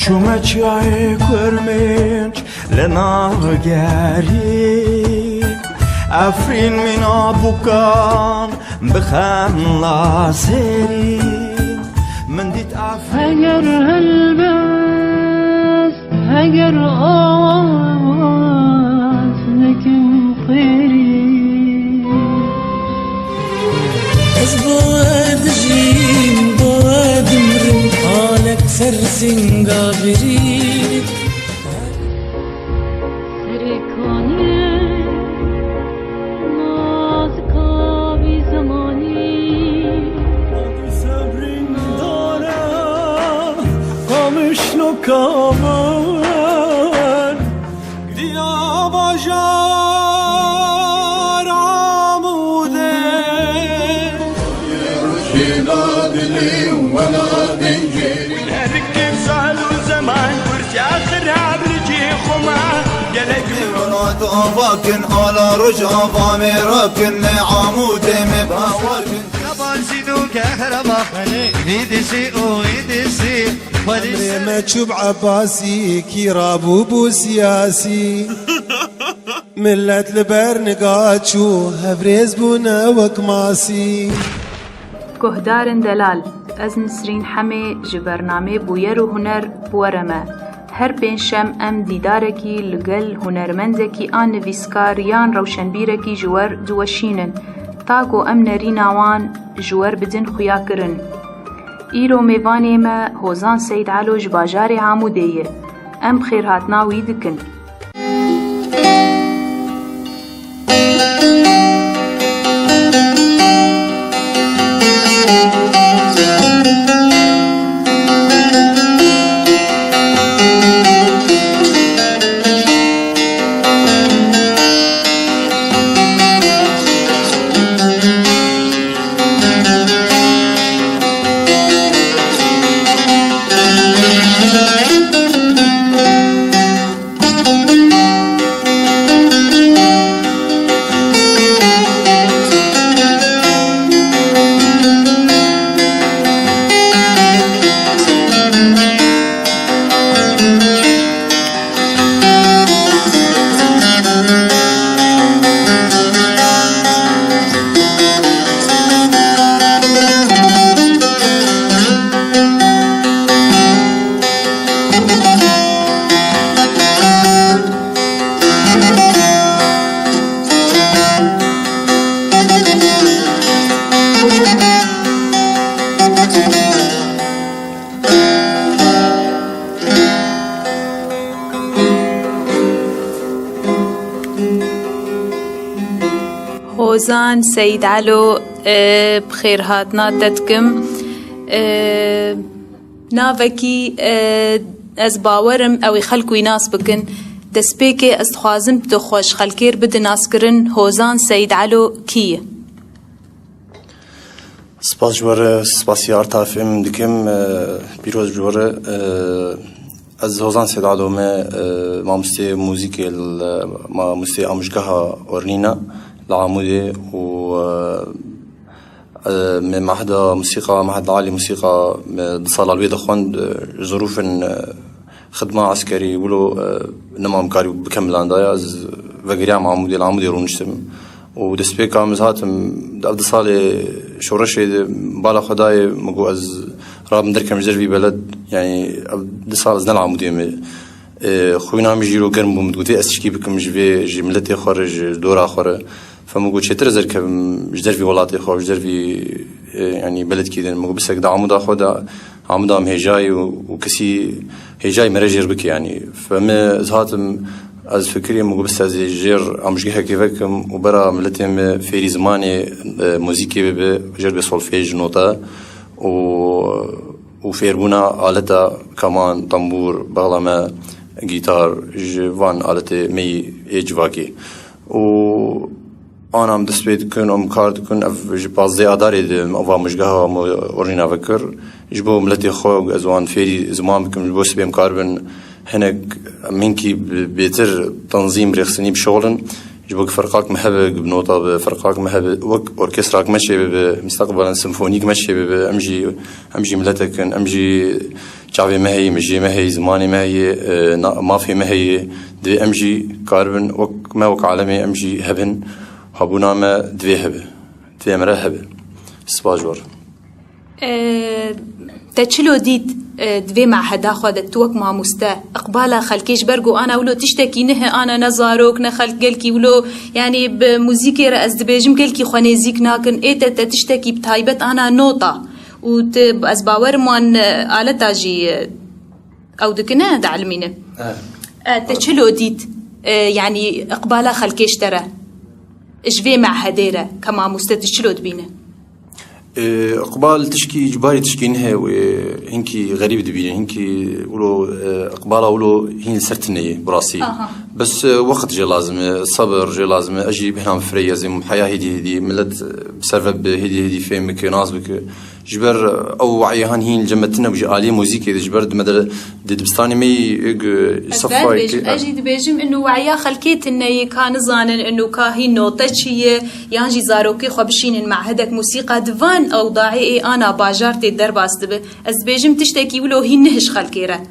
شما چای کرمنج لناگری افرین من آبوکان بخم لازری من دیت افرین هگر هلبس هگر آواز نکن خیری از باید جیم باید مرم حالک سرزنگا بری سرکانه ناز کابی زمانی صبرین دارم قامش نکامن دیا باجار عموده يرشينا دلي ولا دنجري هذيك سالو زمان ورجع آخر عبلجي خما قالك بنات أفاكن على رجع فامي راكن عمودي مباوركن طبعا سيدو كهربا يدسي ويدسي ما تشوب عباسي كي رابوبو سياسي ملت لبرنقات شو هبريز بونا وكماسي گهدارن دلال از نسرین حمه جبرنامه بویر و هنر بورمه هر پین شم ام دیدارکی لگل هنرمندکی آن نویسکار یان روشنبیرکی جوار دوشینن تاگو ام نری ناوان جوار بدن خویا کرن ایرو میوانی ما هوزان سید علو جباجار عمودیه ام خیر هاتناوی دکن هوزان سید علو بخیر هاتنا دتکم ناوکی از باورم اوی خلقوی ناس بکن دسپیکی از خوازم تو خوش خلکیر بده ناس کرن هوزان سید علو کیه سپاس جواره سپاسی آرتافیم دکم بیروز جواره از هوزان سید علو ما مستی موزیکی ما مستی آموزگاه اورنینا لعمودي و من معهد موسيقى معهد عالي موسيقى صالة البيضة خوان ظروف خدمة عسكري يقولوا نما مكاري بكمل عندها از وقريا معمودي العمودي رونشتم ودسبيك عم زهاتم دابد صالي شورشي بالا خداي مقو از راب ندركم جربي بلد يعني دسال از نلعمودي خوينا مجيرو قرم بمدقوتي استشكي بكم جبي ملتي خارج دورا خارج فمقول شتر زرك جدر في ولاتي خو جدر في يعني بلد كده مقول بس كده عمودا خدا عمودا مهجاي وكسي هجاي مرجر بك يعني فما زهاتم از فكري مقول بس از جير امشجها كيفكم وبرا ملتهم في زماني موسيقى بجر بسولفيج نوتا وفيربونا آلتا كمان طنبور بغلما جيتار جوان آلته مي اجواكي و أنا دسبيت كن كارد كن جبازي أداري دم أو مشجعها أورينا فكر جبوا ملتي خوج أزوان فيري زمان بكم جبوا سبيم كاربن هناك منكي بيتر تنظيم رخصني بشغلن جبوا فرقاك محبة بنوتة بفرقاك محبة وك أوركستراك ماشي بمستقبلا سيمفونيك ماشي بأمجي ملتك أمجي شعبي ما هي مجي ما هي زماني ما هي ما في ما هي دي امجي كاربن وك ما وك عالمي امجي هبن هبونا ما دي هبه دي مرة هبه سباجور تشلو ديت دوی معهده خودت توک ما مستا اقبالا خلکیش برگو انا ولو تشتكي نه انا نزاروك نخلق قلكي ولو يعني بموزيكي رأس دبيجم قلكي خوانيزيك ناكن ايتا تشتكي بتايبت انا نوطة وأز باور مان آلتا جي او دكنا دعلمينه تشلو ديت يعني اقبالا خلكيش ترى اجفي معهديرة كما مستا تشلو دبينه اقبال تشكي اجباري تشكينها وهنكي غريب دبينه هنكي ولو اقباله ولو هين سرتنيه براسي بس وقت جي لازم صبر جي لازم اجي بهنا فريه زي حياه هدي ملت بسبب هدي فهمك ناس بك جبر او وعيهان هين جمتنا بجي آلية موزيكي جبر دمدر دبستاني مي صفاي اجي دبيجم انه وعيا خلكيت انه كان زانن انه كاهي نوتشيه يانجي زاروكي خبشين مع هدك موسيقى دفان او ضاعي انا باجرتي درباست به از بيجم تشتكي ولو هي نهش خلكيره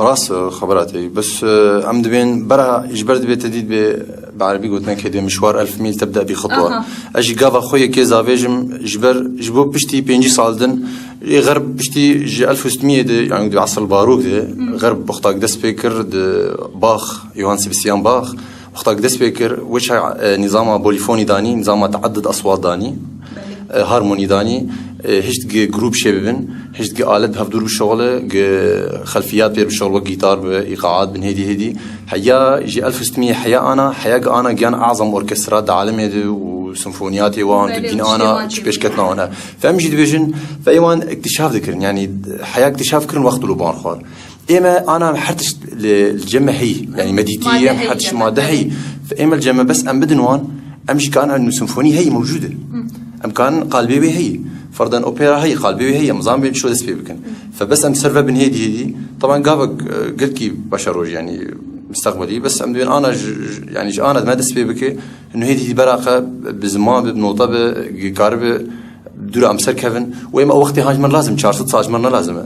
راس خبراتي بس عم دبين برا اجبر دبي تديد بعربي قلتنا كده مشوار 1000 ميل تبدا بخطوه اجي قاف اخويا كيزا فيجم جبو بشتي بينجي سالدن غرب بشتي 1600 يعني دي عصر الباروك دي غرب بختاك ده سبيكر باخ يوهان سيبستيان باخ بختاك ده سبيكر وش نظام بوليفوني داني نظام تعدد اصوات داني هارموني داني هشت جروب شبابن هشت آلات بهفدور بالشغل خلفيات بير بالشغل وجيتار بإيقاعات بين هدي حيا جي 1600 حيا أنا جان أعظم أوركسترات عالمية وسيمفونياتي وان تبين أنا شبيش كتنا أنا فأمجي ديفيجن فأيوان اكتشاف ذكرن يعني حيا اكتشاف كرن وقت لبان خار إما أنا حرتش الجمع هي يعني مديتية حرتش مادة هي فإما الجمع بس أم بدن وان أمجي كان إنه سيمفونية هي موجودة امكان قلبي هي فرضا اوبرا هي قلبي هي نظام بشو دس بيكن فبس ام سيرفر بن هدي طبعا قافك قلت لي بشروج يعني مستقبلي بس ام انا يعني انا ما دس بيك انه هدي براقه بزمان بنوطه بقارب دور امسر كيفن واما وقتي هاجمر لازم 400 ساجمر لازم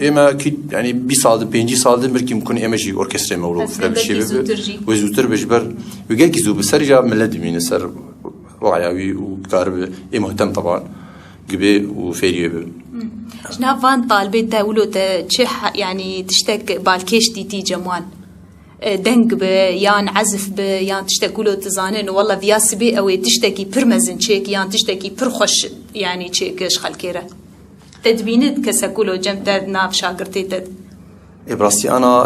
اما كي يعني بيصال بينجي صال بركي ممكن اما جي اوركسترا مولود فبشي وزوتر بجبر وقال كي زو بسرجه ملد مين سر وعياوي وكارب مهتم طبعا قبي وفيريه به شنو فان طالبت تقولوا يعني تشتك بالكيش دي جمال دنگ به يان عزف به يان تشتكولو تزانن والله فياسبي او تشتكي برمزن تشيك يان تشتكي برخش يعني تشيكش خلكيره تدبينت كسكولو جمت ناف شاغرتيت براسي انا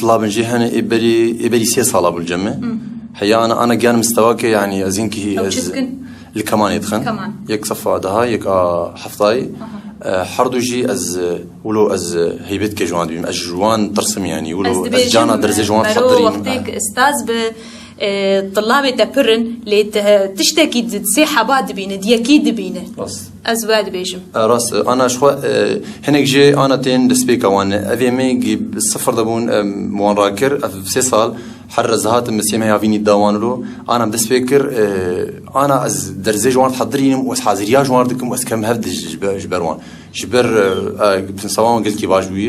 طلاب جهن ابري 6 ساله بالجمع هي انا كان مستواك يعني ازينكي الكمان يدخن يك صفا دها يك حفظاي حردو جي از ولو از هيبت كجوان بيم اجوان ترسم يعني ولو از جانا درز جوان حضرين وقتك استاذ ب طلابي تبرن ليت تشتكي تسيحه بعد بين دي اكيد بينه ازواد بيجم راس انا شو هناك جي انا تين دسبيكا وان افيمي صفر دبون موان راكر في 6 سال حرز هات مسيمه يافيني داوانلو انا دسبيكر انا از درزي جوان حضرين واسحازريا جوان دكم اسكم هفد جبروان جبر بنسوان قلت كي باجوي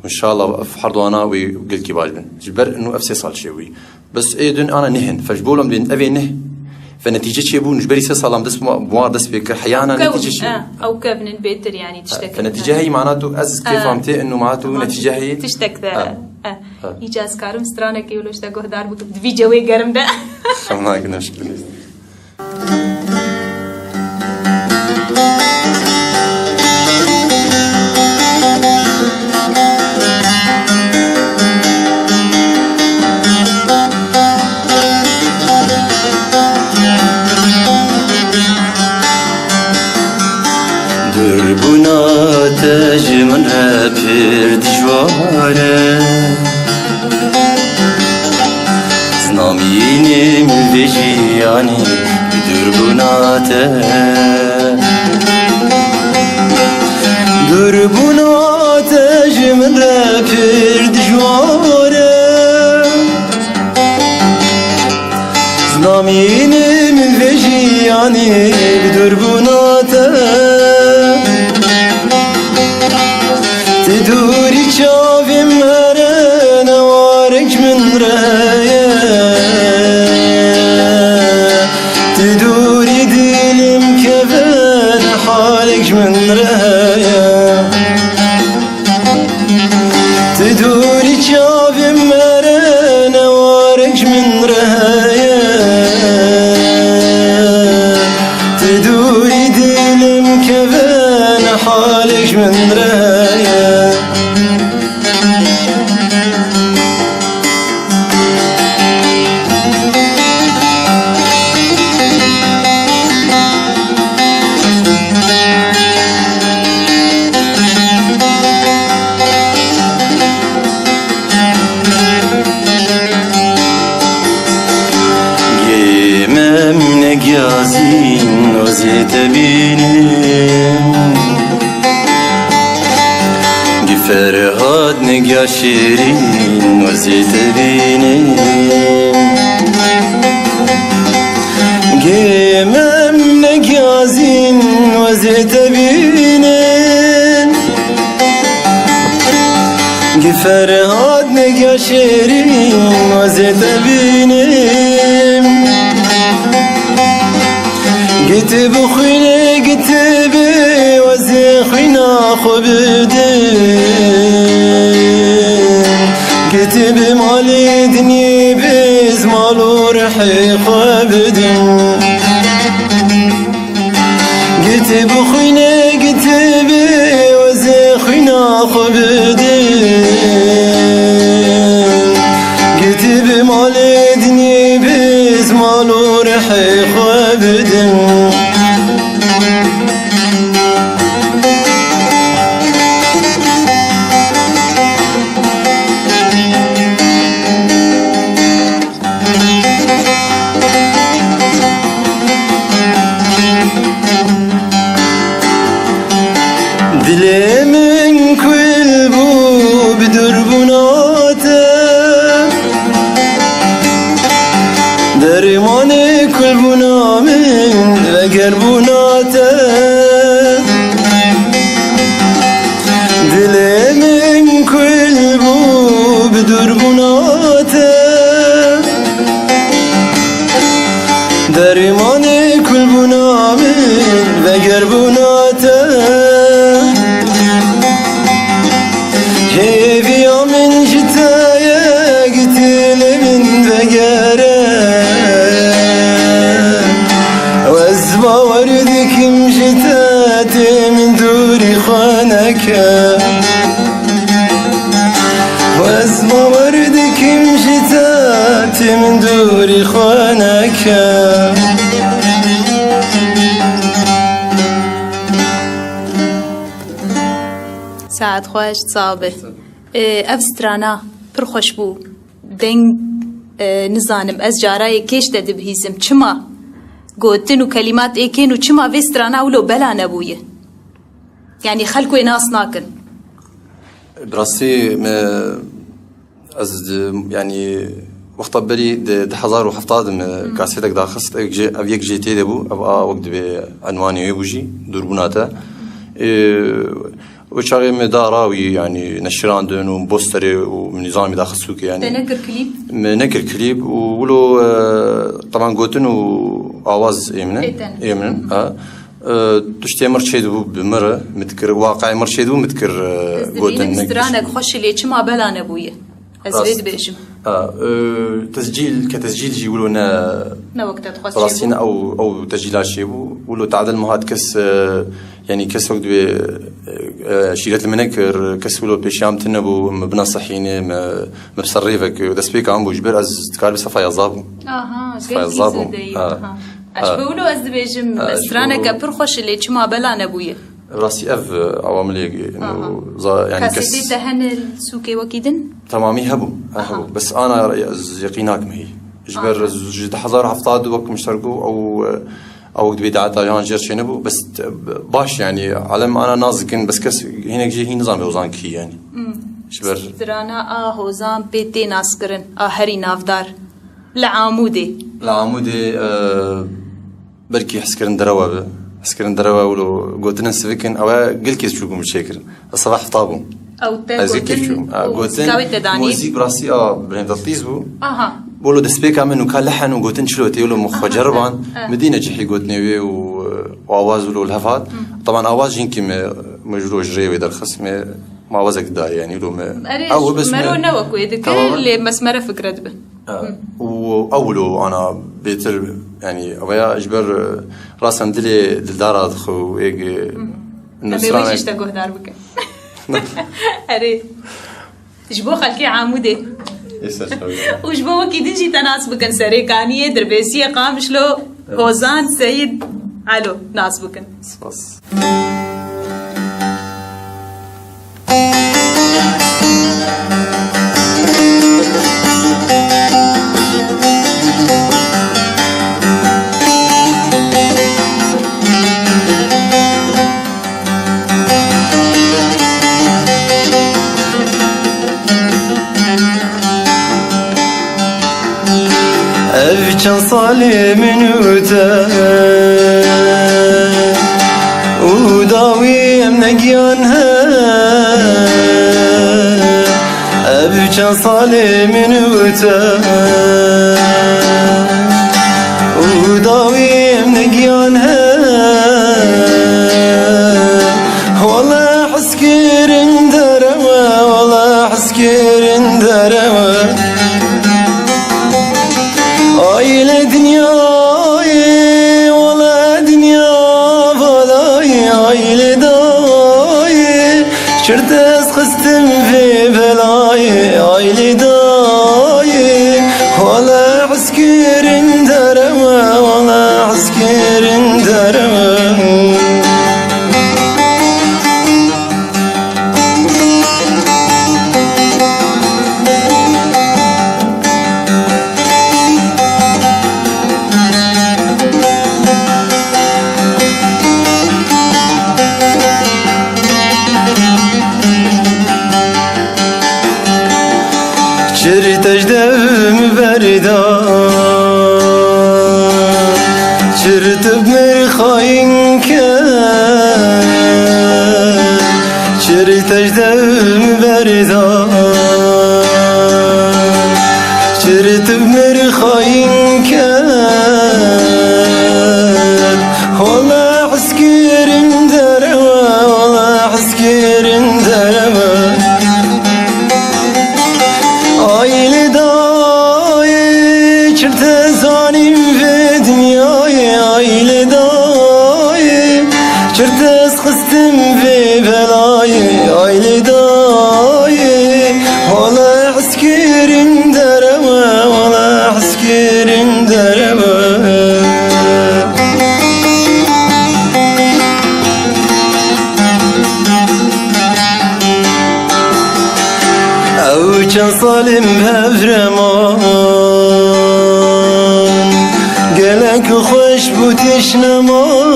وان شاء الله في حرض انا وقلت كي باجبن جبر انه اف 6 سال شوي بس ايدن انا نهن فجبولهم بين افي نه فنتيجه شي بون جبري 6 سال دس بوار دس بك حيانا نتيجه شي او كابن بيتر يعني تشتكي فنتيجه هي معناته از كيف فهمتي انه معناته نتيجه هي تشتك ايجاز كارم سترانك يولوش تا گهدار بو فيديو گرم ده شما كنا مشكله تجمعنا برد جواره زناميني من بجياني دربوناته دربوناته جمعنا برد جواره زناميني من بجياني دربوناته كفن حالك من راية يازين وزيت بينين قفر هاد نقيا شيرين وزيت بينين قيمم نقيازين وزيت بينين قفر هاد نقيا شيرين وزيت بينين كتب خينا كتب وزي خينا خبدين كتب مالي دني بيز مالو رحي خبدين كتب خينا كتب وزي خينا خبدين كتب مالي دني بيز مالو رحي خبدين دلي من كل بو بدربناته درماني كل بنا من وقربناته دلي من كل بو بدربناته درماني كل بنا من وقربناته هيفيا من جتايا قتل من ذقاره وازبا وردك مشتاتي من دوري خانك وازبا وردك مشتاتي من دوري خانك ساعت خوش صابه افسترانا پر خوش بو دنگ نزانم از جارای کش دد بهیزم چما گوتن و کلمات ایکن و چما وسترانا اولو بلا نبویه يعني خلكو ناس ناكن براسي از يعني وقت بري ده 1070 كاسيتك داخست افيك جيتي دبو او وقت بعنواني يبوجي دربوناته وشاغي مداراوي يعني نشران دون وبوستري ونظامي داخل السوق يعني نكر كليب ولو طبعا قوتن وآواز ايمن تشتي مرشيد بمره متكر واقع مرشيد ومتكر قوتن استرانك خوش اللي ما بلا نبويه ازيد بيشم تسجيل كتسجيل جي ولونا وقت تخص فلسطين او تسجيلات شي ولو تعدل مهات كس يعني كس وقت شيرات المنكر كس ولو بيشام تنبو مبنى صحينه مبصريفك ودسبيك عم بوجبر از تكار بصفايا زابو صفايا زابو اشبولو از بيجم استرانك بر خوش اللي ما بلا نبويه راسي اف عواملي انه يعني كاسيتي تهن السوكي وكيدن تمامي هبو بس انا يقيناك ما هي جبر جد حضر حفطاد وقت مشتركوا او وقت بيدعات يان جير نبو بس باش يعني علم انا نازكن بس كس هناك جي هي نظام وزان كي يعني جبر ترانا هوزان بيتي ناسكرن هري نافدار لعامودي بركي حسكرن دروا حسكرن دروا ولو قوتنا سفكن او قلكي شوكم مشاكل الصباح طابو او تاكل قوتن موزيك براسي بريند تيزبو بولو دسبيكا منو كان لحن وقوتن شلوتي ولو مخ جربان مدينه جحي قوتني واواز ولو الهفات طبعا اواز يمكن مجروج ريوي درخص ما وزك دا يعني لو او بس مرو نوكو يذكر اللي مسمره فكرت به واولو انا بيتر يعني أبايا أجبر راسا دلي دلدارة دخو إيج نسرانك أبي ويشتاقوه دار بك أري تجبو خلكي عامودي وجبو وكي دنجي تناسبكن سريكانية دربيسية قامشلو غوزان سيد علو ناسبكن Evçen salimin öte Udaviyem ne giyan he Evçen salimin öte Udaviyem ne giyan he Valla haskirin dereme Valla haskirin dereme Aile dünyayı, valla dünya valayı Aile dayı, çırtız kıstım ve belayı Aile dayı, valla askerin dereme Valla askerin dereme تجدم بردا چرتب مرخاين كان چر تجدم بردا چرتب مرخاين كان والله عسكرين دروا والله عسكرين دروا Aile dayı çırtı zalim ve dünyayı Aile dayı çırtı kıstım ve belayı Aile dayı valla askerin dereme Valla askerin dereme Evçen salim hevreman Gelek hoş bu teşneman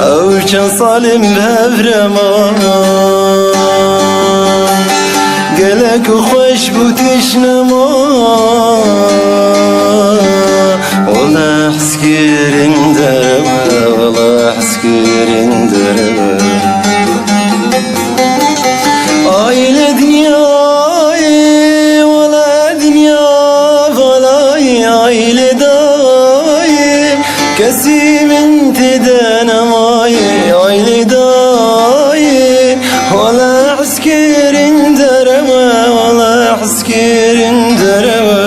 Evçen salim hevreman Gelek hoş bu teşneman Ola askerin dereme Ola askerin dereme Aile dünyayı, valla dünya valayı Aile dayı, kesimin teden amayı Aile dayı, valla askerin dereme Valla askerin dereme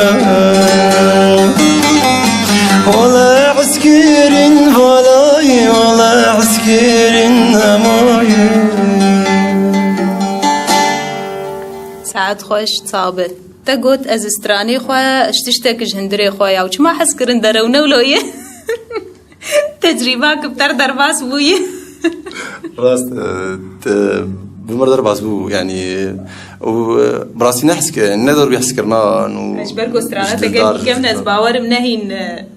Valla askerin valayı Valla askerin amayı ساعت خوش صابت تقول از استراني خواه اشتشتك جهندري خواه او چما حس کرن درونه ولويه تجربه كبتر درباس بويه راست بمر درباس بو يعني وبراسي نحس ندر بيحس كرنا انه اجبركو استرانه تقول كم ناس باور منهين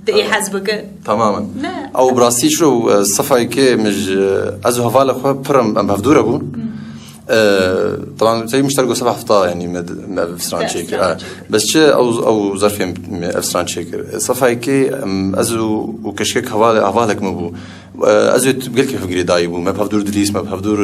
تقي حسبك تماما او براسي شو الصفاي كي مش ازو هفال خو برم بفدوره بو طبعا زي مشتركوا 7 هفطة يعني ما افسران شيكر بس شيء او ظرفين افسران شيكر صفاي كي ازو وكشكك هوالك مبو ازو تبقى كيف فكري دايبو ما بفدور دليس ما بفدور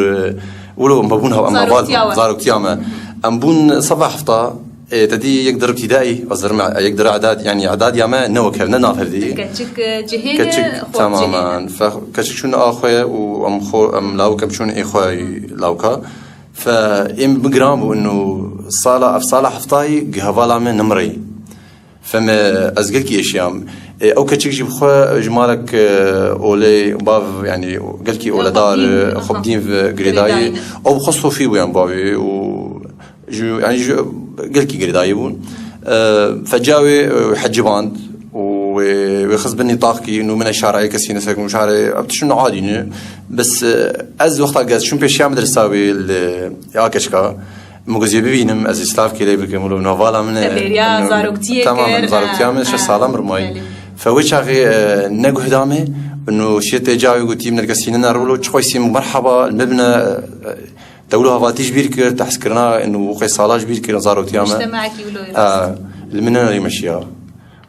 ولو مبونها اما فال زارو كتيامه ام بون 7 هفطة تدي يقدر ابتدائي أصدر يقدر اعداد يعني اعداد ياما نوك هنا هذه كتشك جهينه تماما فكتشك شنو اخويا وام خو ام لاوكا بشون اخويا لاوكا فإم بجرامو إنه صالة هفتاي جهوالا من نمري فما أزقل كي أشيام أو كتشك جيب خو جمالك أولي باف يعني قال كي أولا دار خبدين في قريداي أو خصو فيه ويان بابي و جو يعني جو قال كي قريداي بون فجاوي حجي باند ويخص بني طاقي إنه من الشارع كسينا ساكن شارع أبتشنو عادي بس أز وقت قاز شو بيشيا مدرساوي يا كشكا مغزي ببينم از استاف كده بكملوا نوفالا من تمام زاروكتيا من 6 ساله مرماي فوش اخي نجو هدامه انه شيء تجاوي قلتي من الكسينه نرولو تشويسي مرحبا المبنى دولها فاتيج بيركر تحسكرنا انه قي صالاج بيركر زاروكتيا مجتمعك يقولوا المننا يمشيها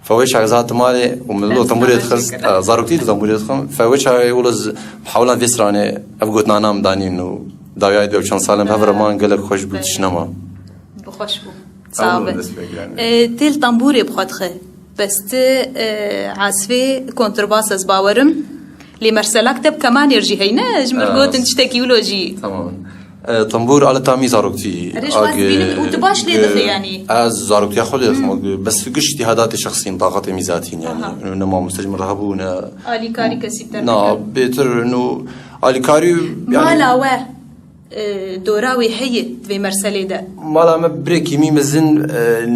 فوش غزات مالي وملو تمبوري تخص زاروكتي تمبوري تخم فوش يقولز بحاول فيسراني افقوتنا نام داني انه داویای دو چند سالم هفرمان قلق خوش بود شنما بخوش بود صعبه تل طنبوري بخاطخه بس عازفه كونترباس از باورم لمرسل اكتب كمان يرجي هينا جمر قوت نشتكي ولوجي تمام طنبور على تامي زاروكتي وتباش ليه دخي يعني از زاروكتي خلي بس فيش اجتهادات شخصيه طاقات ميزاتين يعني انه ما مستجمر رهبونا الي كاري كسيتر نعم بيتر انه الي كاري يعني مالا دوراوي حية في مرسلة ده مالا ما بريكي مي مزن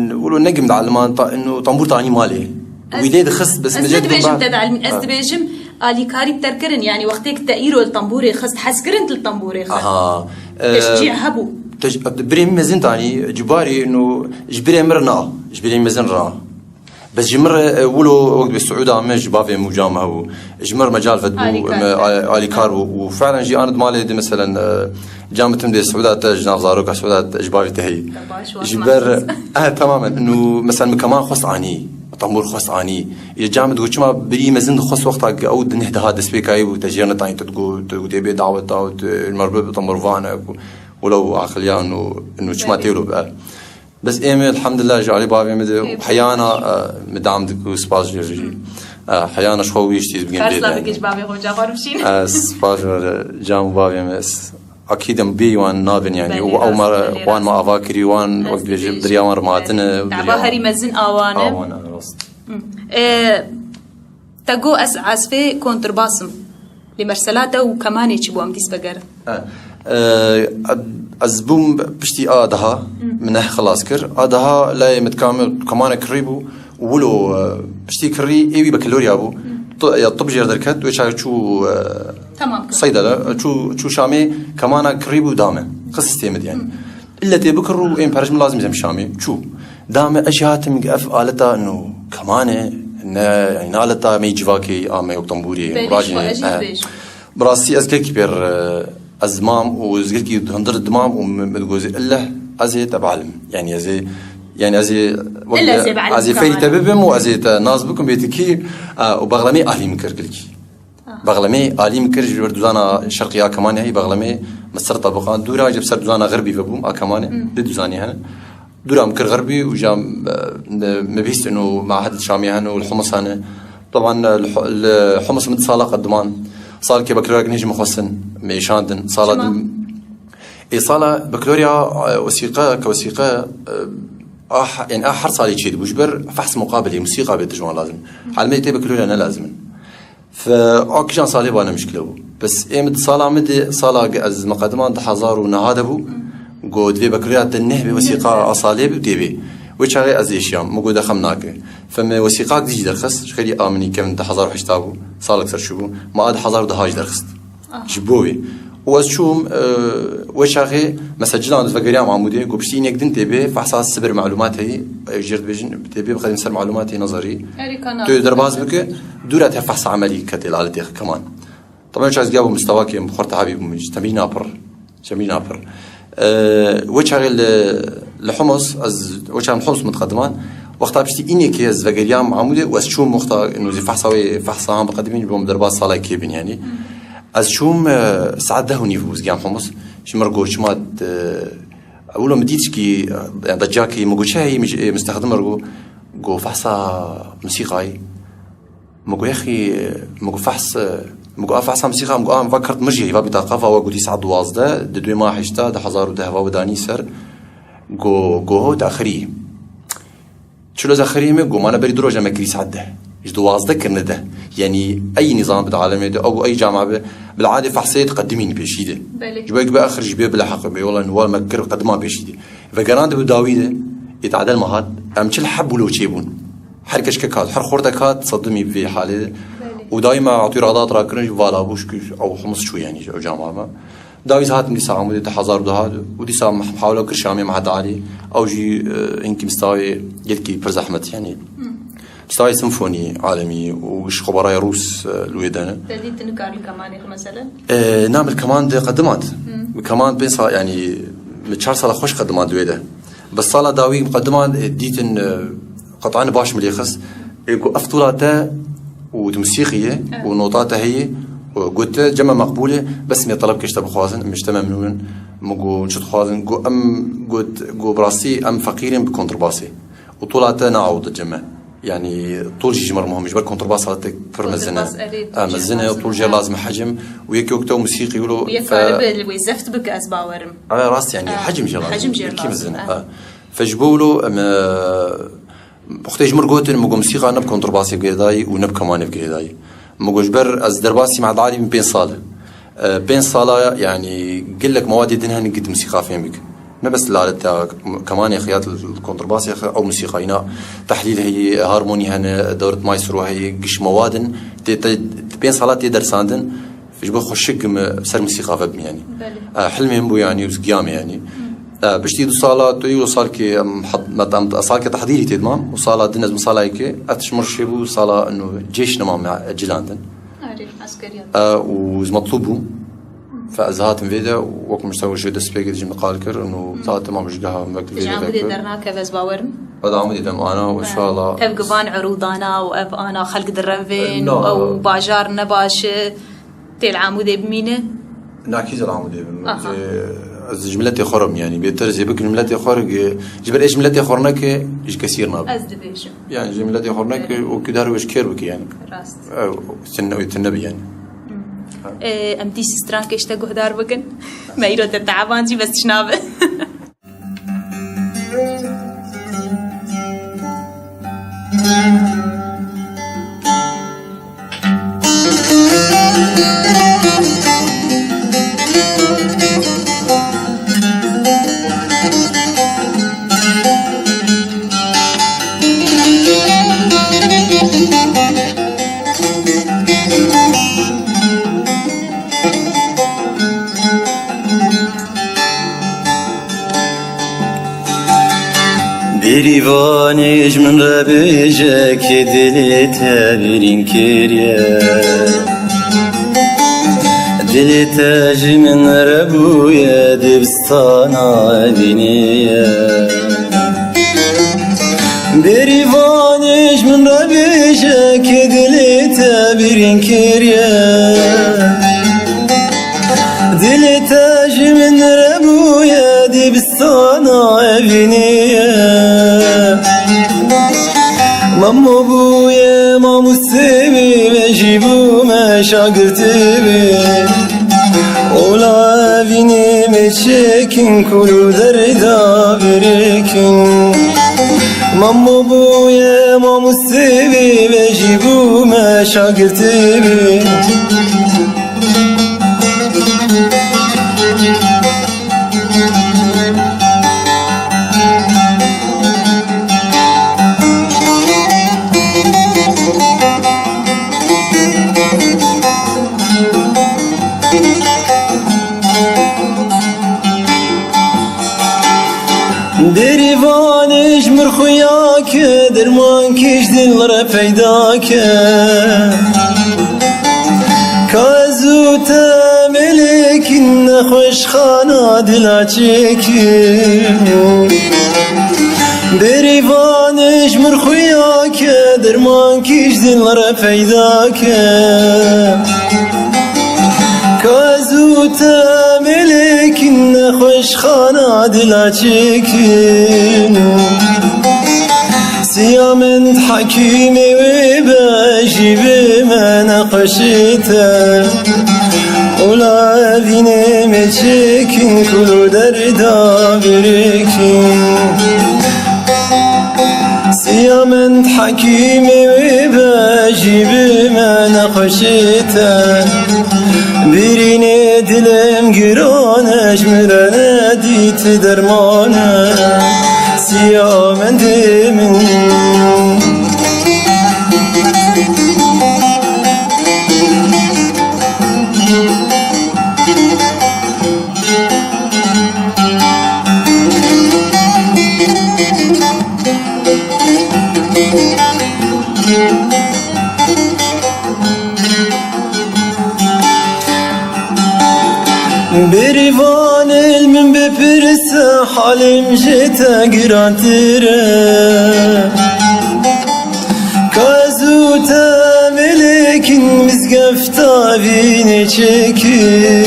نقولوا نجم دعلمان انه طنبور تاني مالي ويدي خص بس مجد بيجم تدعلم از بيجم الي كاري بتركرن يعني وقتك تأيرو الطنبوري خص حسكرنت الطنبوري خص تشجيع هبو بريم مزن تاني جباري انه جبري مرنا جبري مزن را بس جمر ولو وقت بالسعودة عمش بافي مجامعة هو جمر مجال فتبو آلي كاربو وفعلا جي أنا مالي مثلا جامعة مدي السعودة تجناف زاروك السعودة جباري تهي جبر تماما إنه مثلا كمان خص عني طنبور خص عني إذا جامعة تقول شما بري مزن خص وقتك أو نهده هذا سبيكاي وتجيرنا تاني تقول تبي دعوة المربوط طنبور فانا ولو عقليا إنه شما تيلو بقى بس إيمي الحمد لله جالي بابي مدي وحيانا مدعم دكو سباس جرجي حيانا شخوي يشتيز بجنب بيت يعني بيجي بابي خوجا غرفشين سباس جام بابي مس أكيد بي وان نابن يعني أو ما وان ما أفاكري وان وقت بيجي دريا وان رماتنا تعباهري مزن آوانا تقو عزفه كونترباسم لمرسلاته وكمان يجيبوا أم ديس بقر أزبوم بشتي آدها منه خلاص كر آدها لا متكامل كمان كريبو ولو بشتي كري إيوي بكالوريا أبو طب جير دركت ويش شو تمام صيدلة شو شامي كمان كريبو دامه قصة تيمد يعني إلا تبكروا إيه برج لازم زم شامي شو دامه أشياء تمجف آلته إنه كمان إنه يعني آلته ما يجواكي آمي وطنبوري راجني براسي أذكر كبير أزمام وزقر كي هندر الدمام ومتجوز إلا أزي تبعلم يعني أزي فيري تببم وأزي ناس بكم بيتكي وبغلمي أهلي مكر كلكي بغلمي أهلي مكر جبر دوزانا شرقية كمان هي بغلمي مصر طبقان دورا جب سر دوزانا غربي فبوم كمان بدوزاني هنا دورا مكر غربي وجام مبيست إنه مع حد شامي هنا والحمص هنا طبعا الحمص متصالة قدمان صار كي بكالوريا نيجي مخصن ميشاندن صالة صالة بكالوريا وثيقة كوثيقة يعني آخر صار يشيد بوجبر فحص مقابلي موسيقى بيتجمع لازم على ميتة بكالوريا أنا لازم فأكيد صالي بانا مشكلة بس إيمد صالة مدي صالة از مقدمان تحضر ونهادبو قود في بكالوريا تنه بوثيقة أصاليب وديبي وش هاي أزيشيام موجودة خمناك فما وثيقة جديد درخص شخيري آمني كم تحضر حشتابو صار أكثر شو ما عاد حضر دهاج درخص جبوي وأشوم وش هاي مسجلنا عند فقرية معمودية قبشتين يقدن تبي فحصاص سبر معلومات هي جرد بيجن تبي بخدم سر معلومات هي نظري تقدر باز بك دورتها فحص عملي كتير على تيخ كمان طبعا مش عايز جابوا مستواك بخورت حبيب مش تمرين أبر وش هاي الحمص وش هاي الحمص متقدمان وقتها بشتي إني كيز فقرية معمودية وأشوم وقتها إنه زي فحص عام بقدمين بوم درباس صلاة كيبن يعني أشوم ساعات دهوني فوز جام حمص شمرقو شمات أوله مديتش كي يعني ضجاكي مقول شاي مستخدم رجو جو فحصة موسيقى مقول يا أخي مقول فحصة موسيقى مقول فكرت مرجي فابي تقافة وقولي سعد وازده دوي ما حشتا ده حزار وده هوا وداني سر جو هو تأخري شلو زخريمه قوم انا بري دروجه مكريس عده يجدو وازده كرنده يعني اي نظام بالعالم او اي جامعه بالعاده فحصيه تقدميني بيشيده جبك باخر جبيه بلا حق بي والله نوال مكر قدما بيشيده فقراند بداويده يتعدل مهات امشل حب ولو تشيبون حركش كات حر خردكات تصدمي في حاله ودائما اعطي رادات راكرنج فوالا بوش او حمص شوي يعني جامعه ما داويز هات من ساعه مدة حزار دهاد ودي ساعه محاوله كرشامي مع عالي او جي انك مستوي يلكي برزحمت يعني مستوى سيمفوني عالمي وش خبراء روس الويدانه بديت نقال كمان مثلا نعمل كمان قدمات كمان بين يعني متشار صار خوش قدمات الويدا بس صار داوي مقدمات ديتن قطعان باش مليخس يقول افطولاته وموسيقيه ونوتاتها هي وقلت جمع مقبوله بس ما طلب كشتب خوازن مش تمام منون مقو نشط خوازن قو ام قلت قو براسي ام فقيرين بكونترباسي وطولاته نعوض الجمع يعني طول جي جمر مهم جبر كونترباس هاتك فرمزنه مزنه وطول جي لازم حجم ويك وقته موسيقي يقولوا يفعل ويزفت بك اسباورم على راس يعني حجم جي لازم كي مزنه فجبولو اختي جمر قوتن مقو موسيقى نب كونترباسي بقيداي ونب كمان بقيداي مقو جبر از درباسي مع داري من بين صاله بين صاله يعني قل لك مواد دينها نقد موسيقى فين بك ما بس لا كمان خياط الكونترباس او موسيقى تحليل هي هارموني هنا دوره مايسترو هي قش مواد بين صالات تقدر ساندن فجبه خشك سر موسيقى فبم يعني حلمي بو يعني وزقيام يعني بشتي دو صالات يقولوا صار كي صار كي تحضيري تمام وصاله دنز مصالايك اتشمر شيبو صاله انه جيش نمام جلاندن عسكريات ومطلوبو فازهات فيدا وكم مستوى جد سبيكت جم قالكر انه ذات ما مش قها مكتب فيدا عمودي درناك بس باورم هذا عمودي دم انا وان شاء الله تبقى بان عروضانا واف انا خلق درفين او باجار نباش تيل عمودي بمينه ناكيز العمودي از جملتي خرم يعني بيتر زي بك جملتي خرج جبر ايش جملتي خرنك ايش كثير ناب ازدبيش يعني جملتي خرنك وكدار وش كير بك يعني راست النبي يعني امتي ستران كشتا قهدار بكن ما يرد التعبانجي بس شنابه Derivanej min rebejek dili tebirin kirye Dili tej min rebuye dibstana eviniye Derivanej min rebejek dili tebirin kirye Dili tej min rebuye dibstana eviniye Mamma buye mamu sevi mejibu me şagirtibi Ola evini me çekin kulu derda birikin Mamma buye mamu sevi mejibu me şagirtibi Derivanej mırxuya ke derman kiş dillere peyda ke Kazu temelikin ne hoşxana dila çekin Derivanej mırxuya ke derman kiş dillere peyda ke Kazu temelikin ne hoşxana dila çekin Siyament hakimi ve bejibi menaqşite Ola evine me çekin kulu derda birikin يا من حكيمي وباجي بما نقشته بريني دلم قرانش مرنا ديت درمانه سيا من دمن بريفان المن ببرس حالم جتا قرانتره كازوتا ملكن مزقفتا بيني چكن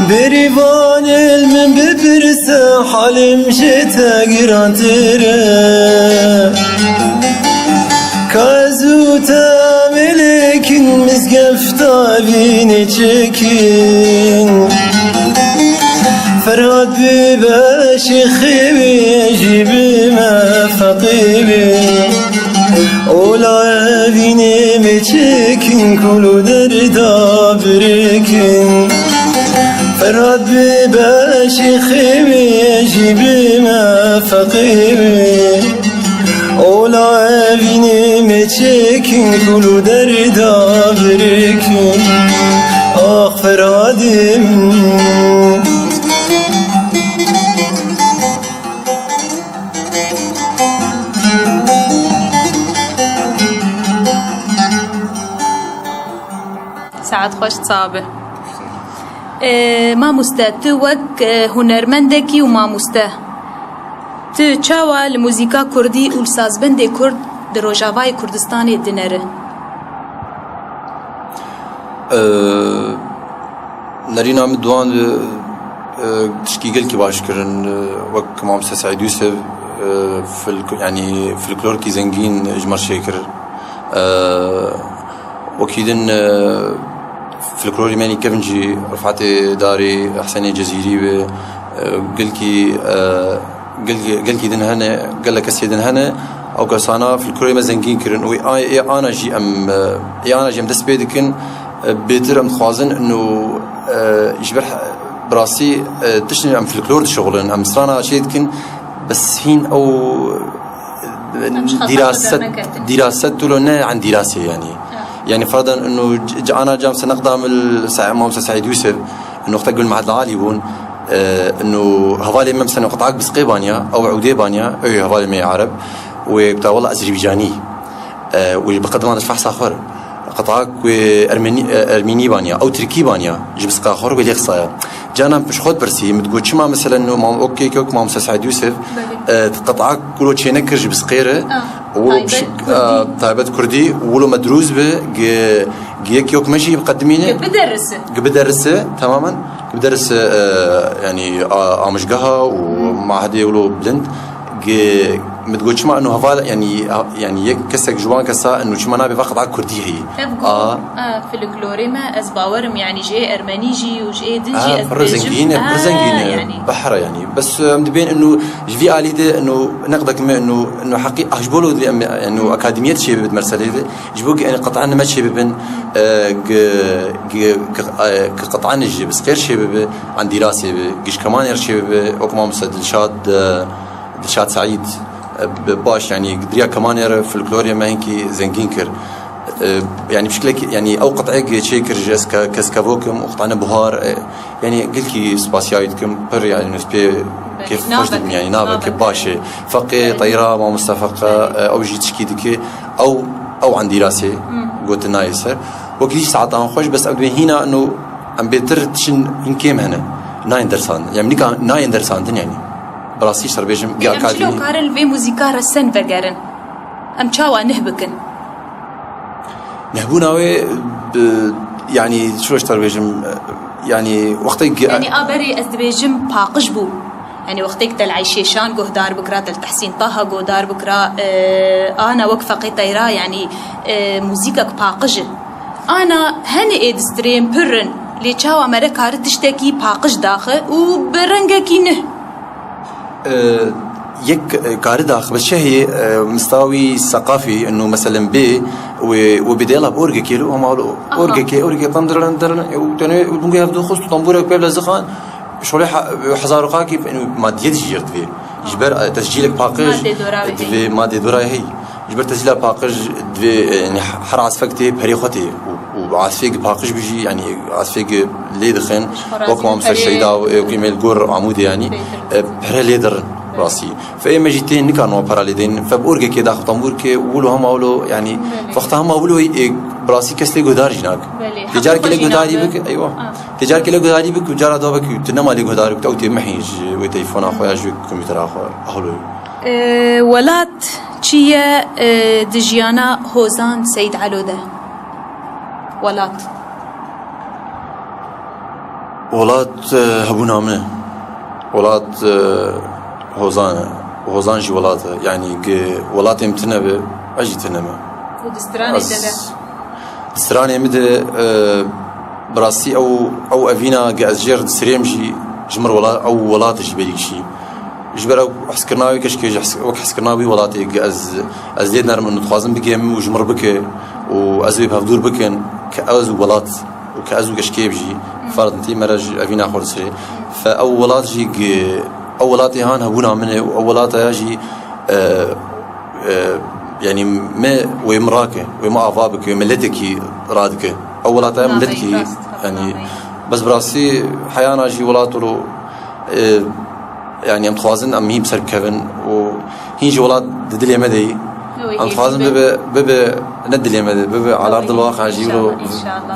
بريفان المن ببرس حالم جتا قرانتره كازوتا ملكن مزقفتا بيني چكن فراد بباشخي ويجيب ما فقيبي اولا بيني مچكن كلو دردا بركن فراد بباشخي ويجيب ما فقيبي اولا بینی مچکن کلو دردا برکن آخ فرادم سعد خوش صابه مامۆستا تو وەک هونەرمەندێکی و مامۆستا تو چاوە لە موزیکا کوردی و سازبندێ کورد di Rojavayê Kurdistanê dinere نرينا من دوان تشكيل كي باش كرن وك مام سعيد يوسف في يعني فلكلور كي زنجين اجمر شاكر وكيدن فلكلوري ماني كفنجي رفعتي داري حسيني جزيري قال كي دن هنا قال لك السيدن هنا او كسانا فلكلوري ما زنجين كرن وي انا جي ام انا جي ام دس بيدكن بيتر ام خوازن انه يجبر براسي تشني ام فلكلور شغلن ام سرانا شيدكن بس هين او دراسة تولنا عن دراسة يعني فرضا انه انا جام سنقدم مام سعيد يوسف انه اختقل المعهد العالي يبون انه هذالي مثلا قطعك بس قيبانيا او عودي بانيا اي هذالي ما يعرب وبتاع والله اذربيجاني واللي بقدم انا فحص اخر قطعك ارميني بانيا او تركي بانيا جبس اخر ولي خصايا جانا مش خد برسي متقول شما مثلا انه مام اوكي كوك مام سعيد يوسف قطعك كلو تشينكر جبس قيره طيبات كردي ولو مدروس به جيك يوك ماشي يقدمينه بدرسه تماما بدرس يعني امشقها ومعهد يقولوا بلند متقول شما انه هذا يعني يك كسك جوان كسا انه شما نابي فقط على كردي هي في الكلوري ما ازباورم يعني جي ارمني جي وجي دجي برزنجين يعني بحره يعني بس مدبين انه في اليده انه نقدك انه حقيقه اجبولو انه اكاديميه شي بمرسله جبوك يعني قطعا ما شي بن قطعا نجي بس غير شي عن دراسه قش كمان شي وكما مسد دلشاد سعيد باش يعني دريا كمان يرى فلكلوريا ما هنكي زنجين كر يعني بشكل يعني او قطعك شيكر جس كسكافوكم وقطعنا بهار يعني قلكي سباسيايتكم بر يعني نسبي كيف فجد يعني نابا كيف باشي فقي طيرة ما مستفقة او جيت شكيدك او عن دراسة قلت نايسر وكليش ساعات خوش بس ابدو هنا انه ام بيتر تشن انكيم هنا ناين درسان يعني نيكا ناين درسان يعني براسي شربيجم اكاديمي شنو كارل في موزيكا رسن فقرن ام تشاوا نهبكن نهبوناوي يعني شو اشتربيجم يعني وقتك يعني ابري ازدبيجم باقجبو يعني وقتك تل عيشيشان قهدار بكرا تل تحسين طه قهدار بكرا انا وقفقي طيرا يعني موزيكا باقج انا هني ادستريم برن لي تشاوا مركار تشتكي باقج داخل وبرنجكي نه يك كارداخ بس شهي مستوى ثقافي انه مثلا بي وبديلا بورجا كيلو هم اورجا طندرن وتاني بنقول هذا خص طنبوره بلا زخان شو حزار قاكي انه ما ديت جيرت في جبر تسجيلك باقج في ماده دورا هي جبر تسجيل باقج يعني حراس فكتي بريختي وعاسفيق باقج بيجي يعني عاسفيق لي دخن وكما مستر شيدا وكيميل جور عمودي يعني بحر ليدر راسي فاي مجيتين كانوا باراليدين فبورجا كي داخل طنبور كي ولو هم اولو يعني وقتها هم اولو براسي كسلي غدار جناك تجار كي غداري بك ايوه تجار كي غداري بك وجار دوبك تنما لي غداري بك اوتي محيج وتليفون اخويا جو كمبيوتر اخو اهلو ولات چیه دجیانا هوزان سید علوده ولات هبونا منه ولات هوزان جي ولات يعني ولات يمتنبه اجي تنما دستراني مده براسي او افينا جازجر دستريم جي جمر ولات او ولات جبليك شي جبر حسكرناوي كشكي حسكرناوي ولاتي از ليدنا من نتخازن بكيم وجمر بك وازوي بهدور بكن كاز ولات وكازو كشكي بجي فرض انتي مرج افينا خرسري فاولات جي اولاتي هان هبونا منه واولاتها يجي يعني ما ويمراك وما افابك وملتك رادك اولاتها ملتك يعني بس براسي حيانا جي ولاتو يعني ام خوازن ام هي بسر كيفن وهي جولات ددلي مدي ام خوازن بب ندلي مدي بب على ارض الواقع جيرو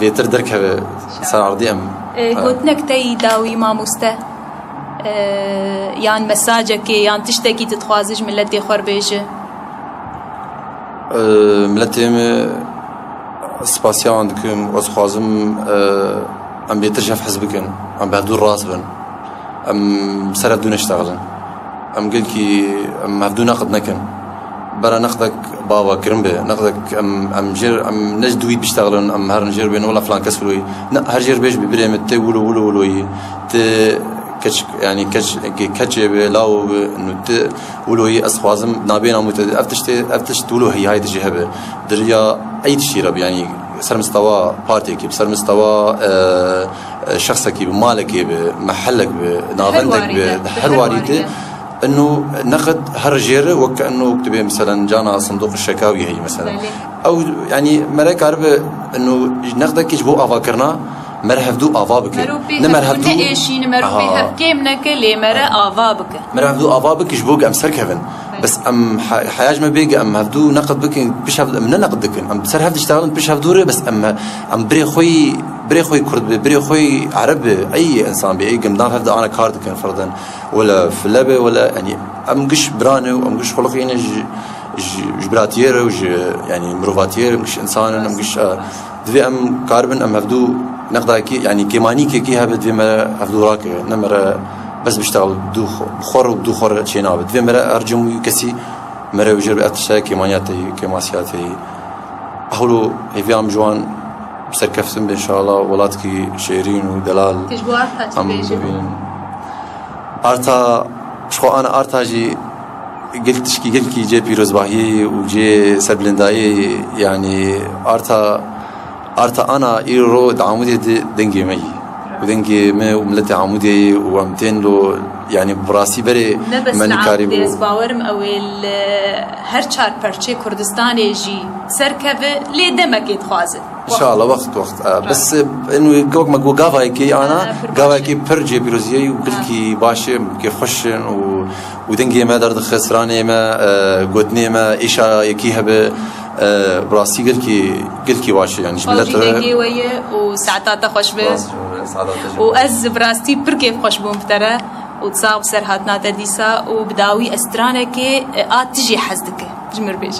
بيتر درك صار عرضي ام قلتنك تي داوي ما مسته يعني مساجك يعني تشتكي تتخوازج ملتي خربيجه ملتي سباسيا عندكم وخوازم ام بيترجف حزبكن ام بهدور راسبن ام سرد دون اشتغلن ام قلكي ام هفدو ناخد نكن برا ناخدك بابا كرمبه ناخدك ام جير ام نجدوي بيشتغلن ام هر نجير بين ولا فلان كسفلوي هر جير بيش ببريم تي ولو ت كش يعني كش لاو انه ت ولوي اسخوازم نابينا مت افتش تولو هي تجهبه دريا اي شيء رب يعني سر مستوى بارتيك بسر مستوى شخصك بمالك بمحلك بنافندك بحرواريته انه ناخذ هرجيره وكانه كتبه مثلا جانا صندوق الشكاوي هي مثلا او يعني ملاك عرب انه ناخذك يجبو افاكرنا مرهفدو افابك نمرهفدو ايشين مروبي هفكيمنك لي مرا افابك مرهفدو افابك يجبوك ام سركفن بس ام حياج ما بيجي ام هفدو نقد بك بش من نقد دكن ام بسر هفد اشتغلن بش هفدوري بس ام بري خوي كرد بري خوي عرب اي انسان باي قمدان هفد انا كارد كان فرضا ولا فلبه ولا يعني ام قش برانه وام قش خلقين جبراتير وج يعني مروفاتير مش انسان ام قش دفي ام كاربن ام هفدو نقداكي يعني كيماني كي هبد في هفدو راك نمر بس بيشتغل بدو خور شينا بد في مرة ارجم كسي مرة وجرب اتشا كيمانياتي كيماسياتي اهلو هي عم جوان بسركفتن ان شاء الله ولاتكي شيرين ودلال تجبوات هاتي ارتا شخو انا ارتا جي قلت جي بيروزباهي وجي سبلنداي يعني ارتا انا ايرو دعمودي دنجي مي ودنجي ما وملتي عمودي وامتين له يعني براسي بري من كاريبو نبس باورم او هر چار پرچه كردستان جي سركبه لي دمك يتخوازه ان شاء الله وقت بس انه قوق ما قاواي كي انا قاواي كي برجي بيروزي وقلكي باشي كيف خشن ودنجي ما درد خسراني ما قدني ما ايشا يكي هبه براسي قلكي باشي يعني جبلت دنجي ويا وساعات خوش بس واز براستي بركيف خوش بوم فتره وتصاغ سر هاتنا تديسا وبداوي استرانك تجي حزدك جمر بيج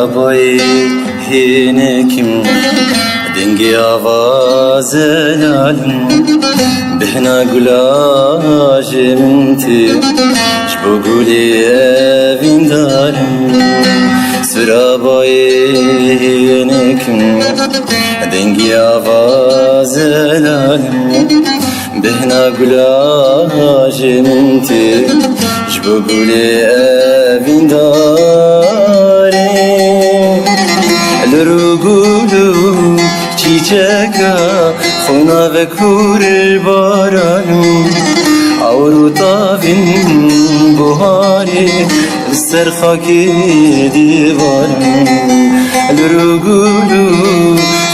boy hinekim dengi avaz elalim bihna gulajeminti jbo guli evindarim sıra boy hinekim dengi avaz elalim bihna gulajeminti jbo guli evindarim Lurugulu çiçeka Khuna ve kurir baranım Avrutavin buhari Ser khaki divarım Lurugulu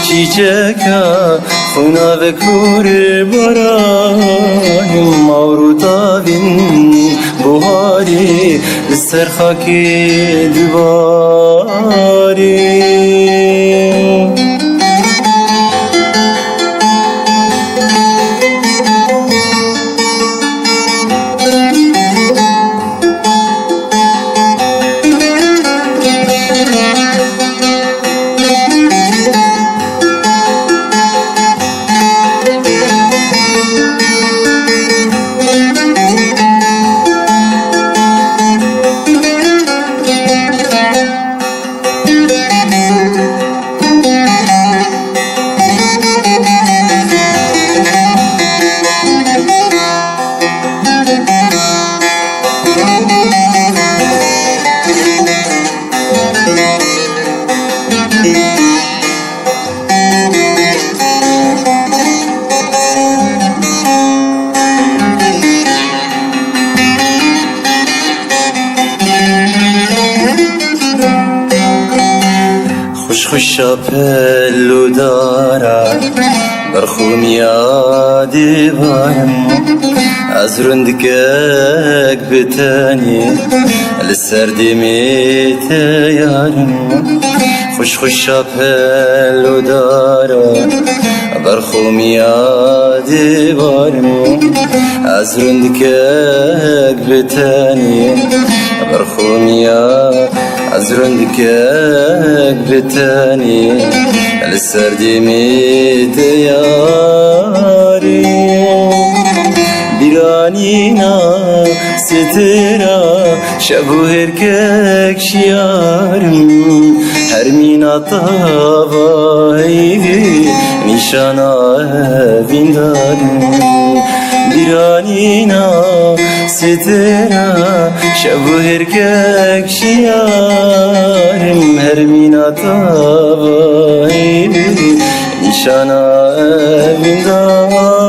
çiçeka Khuna ve kurir baranım Avrutavin buhari Ser khaki divarım خوشا پلو دارا برخوم یادی بارم از رندگک بتانی لسردی میت یارم خوشا پلو دارا برخوم یادی بارم از رندگک بتانی برخوم یاد از رندگك بتاني لسردي ميت ياري بيرانينا سترا شبو هركك شيارم هرمينا طاوايبي نشانا بندارم بيرانينا سترا شبو هركك شيارم هرمينا طاوايبي نشانا بندارم